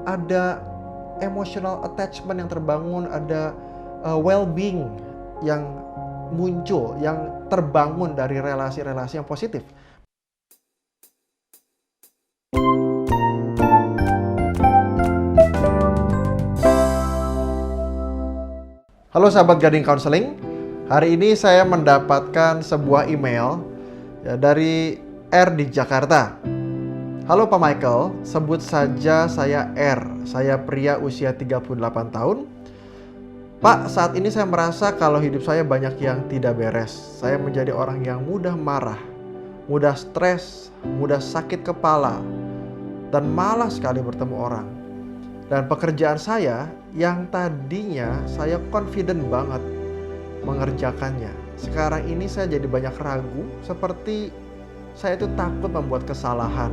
ada emotional attachment yang terbangun, ada well-being yang muncul, yang terbangun dari relasi-relasi yang positif. Halo sahabat Gading Counseling, hari ini saya mendapatkan sebuah email dari R di Jakarta. Halo Pak Michael, sebut saja saya R, saya pria usia 38 tahun. Pak, saat ini saya merasa kalau hidup saya banyak yang tidak beres. Saya menjadi orang yang mudah marah, mudah stres, mudah sakit kepala, dan malas sekali bertemu orang. Dan pekerjaan saya yang tadinya saya confident banget mengerjakannya, sekarang ini saya jadi banyak ragu, seperti saya itu takut membuat kesalahan.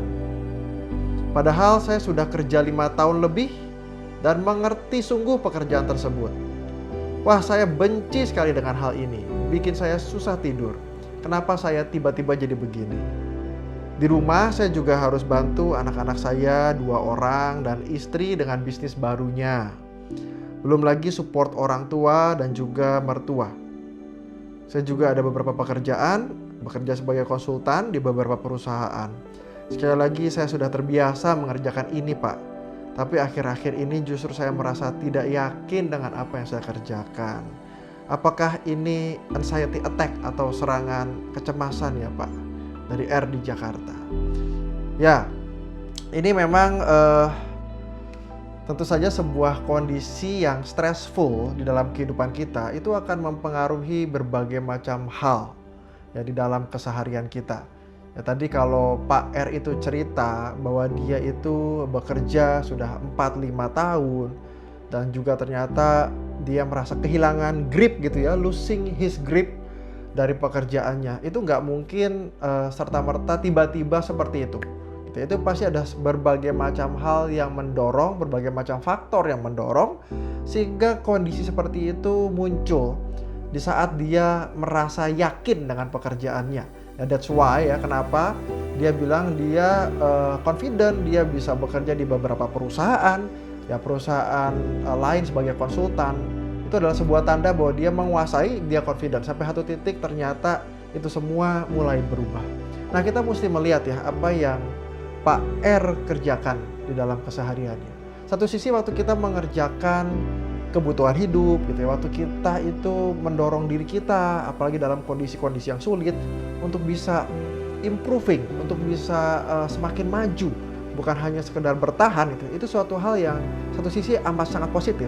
Padahal saya sudah kerja 5 tahun lebih dan mengerti sungguh pekerjaan tersebut. Wah, saya benci sekali dengan hal ini, bikin saya susah tidur. Kenapa saya tiba-tiba jadi begini? Di rumah saya juga harus bantu anak-anak saya 2 orang dan istri dengan bisnis barunya. Belum lagi support orang tua dan juga mertua. Saya juga ada beberapa pekerjaan, bekerja sebagai konsultan di beberapa perusahaan. Sekali lagi saya sudah terbiasa mengerjakan ini, Pak. Tapi akhir-akhir ini justru saya merasa tidak yakin dengan apa yang saya kerjakan. Apakah ini anxiety attack atau serangan kecemasan ya, Pak? Dari R di Jakarta. Ya, ini memang tentu saja sebuah kondisi yang stressful di dalam kehidupan kita. Itu akan mempengaruhi berbagai macam hal ya di dalam keseharian kita. Ya, tadi kalau Pak R itu cerita bahwa dia itu bekerja sudah 4-5 tahun dan juga ternyata dia merasa kehilangan grip gitu ya, losing his grip dari pekerjaannya. Itu nggak mungkin serta-merta tiba-tiba seperti itu. Itu pasti ada berbagai macam hal yang mendorong, berbagai macam faktor yang mendorong sehingga kondisi seperti itu muncul di saat dia merasa yakin dengan pekerjaannya. Ya, that's why ya kenapa dia bilang dia confident, dia bisa bekerja di beberapa perusahaan, ya perusahaan lain sebagai konsultan. Itu adalah sebuah tanda bahwa dia menguasai, dia confident. Sampai satu titik ternyata itu semua mulai berubah. Nah, kita mesti melihat ya apa yang Pak R kerjakan di dalam kesehariannya. Satu sisi waktu kita mengerjakan kebutuhan hidup gitu ya, waktu kita itu mendorong diri kita apalagi dalam kondisi-kondisi yang sulit untuk bisa improving, untuk bisa semakin maju, bukan hanya sekedar bertahan itu suatu hal yang satu sisi amat sangat positif.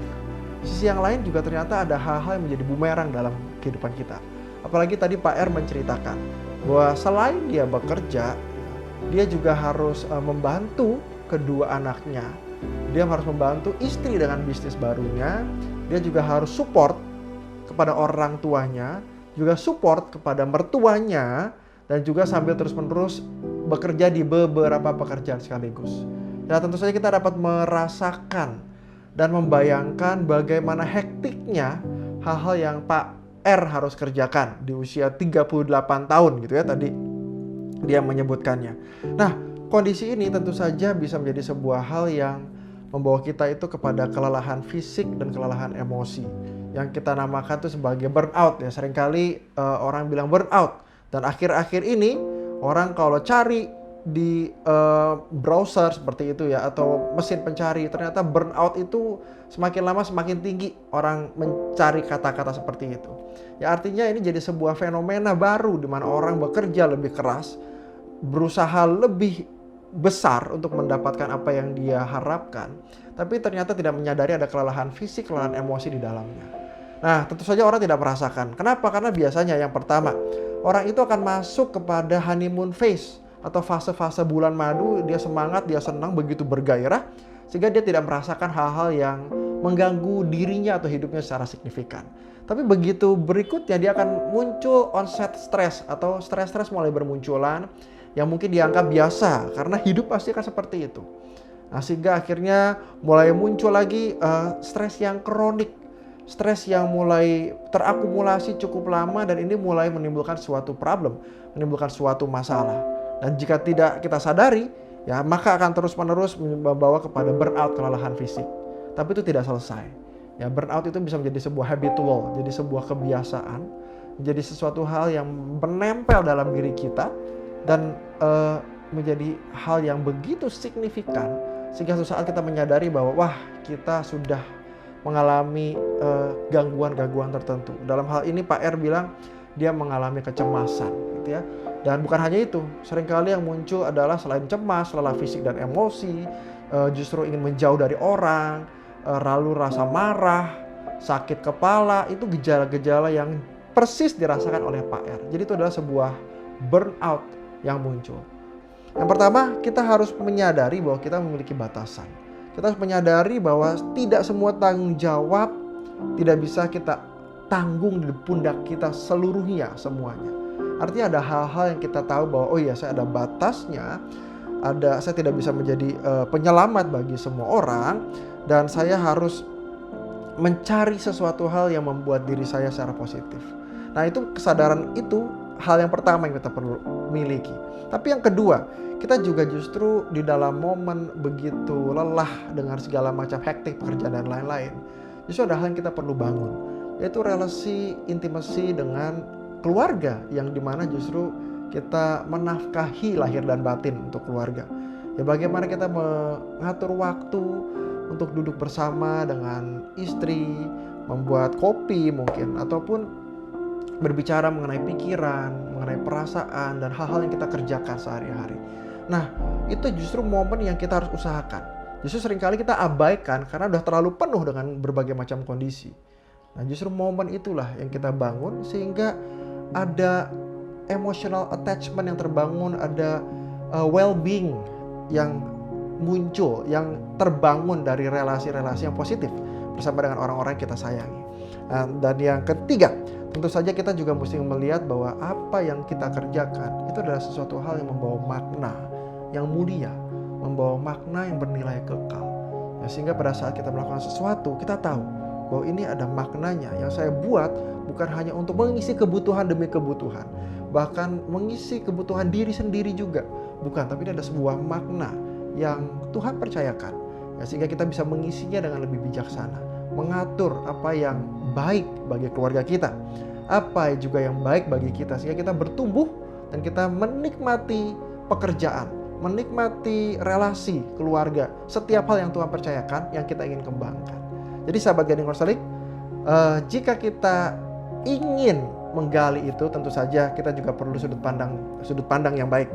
Sisi yang lain juga ternyata ada hal-hal yang menjadi bumerang dalam kehidupan kita. Apalagi tadi Pak R menceritakan bahwa selain dia bekerja, dia juga harus membantu kedua anaknya. Dia harus membantu istri dengan bisnis barunya. Dia juga harus support kepada orang tuanya, juga support kepada mertuanya, dan juga sambil terus-menerus bekerja di beberapa pekerjaan sekaligus. Ya, tentu saja kita dapat merasakan dan membayangkan bagaimana hektiknya hal-hal yang Pak R harus kerjakan di usia 38 tahun gitu ya tadi dia menyebutkannya. Nah, kondisi ini tentu saja bisa menjadi sebuah hal yang membawa kita itu kepada kelelahan fisik dan kelelahan emosi yang kita namakan itu sebagai burnout ya. Seringkali orang bilang burnout, dan akhir-akhir ini orang kalau cari di browser seperti itu ya atau mesin pencari, ternyata burnout itu semakin lama semakin tinggi orang mencari kata-kata seperti itu. Ya artinya ini jadi sebuah fenomena baru di mana orang bekerja lebih keras, berusaha lebih besar untuk mendapatkan apa yang dia harapkan, tapi ternyata tidak menyadari ada kelelahan fisik, kelelahan emosi di dalamnya. Nah, tentu saja orang tidak merasakan. Kenapa? Karena biasanya yang pertama, orang itu akan masuk kepada honeymoon phase atau fase-fase bulan madu, dia semangat, dia senang, begitu bergairah, sehingga dia tidak merasakan hal-hal yang mengganggu dirinya atau hidupnya secara signifikan. Tapi begitu berikutnya dia akan muncul onset stres atau stres-stres mulai bermunculan yang mungkin dianggap biasa karena hidup pasti akan seperti itu. Nah, sehingga akhirnya mulai muncul lagi stres yang kronik, stres yang mulai terakumulasi cukup lama dan ini mulai menimbulkan suatu problem, menimbulkan suatu masalah. Dan jika tidak kita sadari, ya maka akan terus-menerus membawa kepada burnout, kelelahan fisik. Tapi itu tidak selesai. Ya, burnout itu bisa menjadi sebuah habitual, jadi sebuah kebiasaan, menjadi sesuatu hal yang menempel dalam diri kita dan menjadi hal yang begitu signifikan sehingga suatu saat kita menyadari bahwa wah, kita sudah mengalami gangguan-gangguan tertentu. Dalam hal ini Pak R bilang dia mengalami kecemasan, gitu ya. Dan bukan hanya itu, seringkali yang muncul adalah selain cemas, lelah fisik dan emosi, justru ingin menjauh dari orang, lalu rasa marah, sakit kepala, itu gejala-gejala yang persis dirasakan oleh Pak R. Jadi itu adalah sebuah burnout yang muncul. Yang pertama, kita harus menyadari bahwa kita memiliki batasan. Kita harus menyadari bahwa tidak semua tanggung jawab tidak bisa kita tanggung di pundak kita seluruhnya, semuanya. Artinya ada hal-hal yang kita tahu bahwa oh iya, saya ada batasnya, saya tidak bisa menjadi penyelamat bagi semua orang, dan saya harus mencari sesuatu hal yang membuat diri saya secara positif. Nah, itu kesadaran itu hal yang pertama yang kita perlu miliki. Tapi yang kedua, kita juga justru di dalam momen begitu lelah dengan segala macam hektik pekerjaan dan lain-lain, justru ada hal yang kita perlu bangun, yaitu relasi intimasi dengan keluarga, yang dimana justru kita menafkahi lahir dan batin untuk keluarga. Ya, bagaimana kita mengatur waktu untuk duduk bersama dengan istri, membuat kopi mungkin, ataupun berbicara mengenai pikiran, mengenai perasaan, dan hal-hal yang kita kerjakan sehari-hari. Nah, itu justru momen yang kita harus usahakan. Justru seringkali kita abaikan karena udah terlalu penuh dengan berbagai macam kondisi. Nah, justru momen itulah yang kita bangun sehingga ada emotional attachment yang terbangun, ada well-being yang muncul, yang terbangun dari relasi-relasi yang positif bersama dengan orang-orang yang kita sayangi. Dan yang ketiga, tentu saja kita juga mesti melihat bahwa apa yang kita kerjakan itu adalah sesuatu hal yang membawa makna yang mulia, membawa makna yang bernilai kekal. Ya, sehingga pada saat kita melakukan sesuatu, kita tahu bahwa ini ada maknanya yang saya buat bukan hanya untuk mengisi kebutuhan demi kebutuhan, bahkan mengisi kebutuhan diri sendiri juga, bukan, tapi ini ada sebuah makna yang Tuhan percayakan, ya, sehingga kita bisa mengisinya dengan lebih bijaksana, mengatur apa yang baik bagi keluarga kita, apa juga yang baik bagi kita, sehingga kita bertumbuh dan kita menikmati pekerjaan, menikmati relasi keluarga, setiap hal yang Tuhan percayakan yang kita ingin kembangkan. Jadi sahabat Guiding Counseling, jika kita ingin menggali itu, tentu saja kita juga perlu sudut pandang yang baik.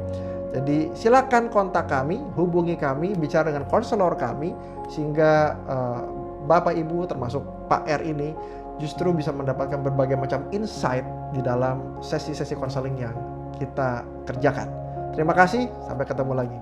Jadi silakan kontak kami, hubungi kami, bicara dengan konselor kami, sehingga Bapak Ibu termasuk Pak R ini justru bisa mendapatkan berbagai macam insight di dalam sesi-sesi konseling yang kita kerjakan. Terima kasih, sampai ketemu lagi.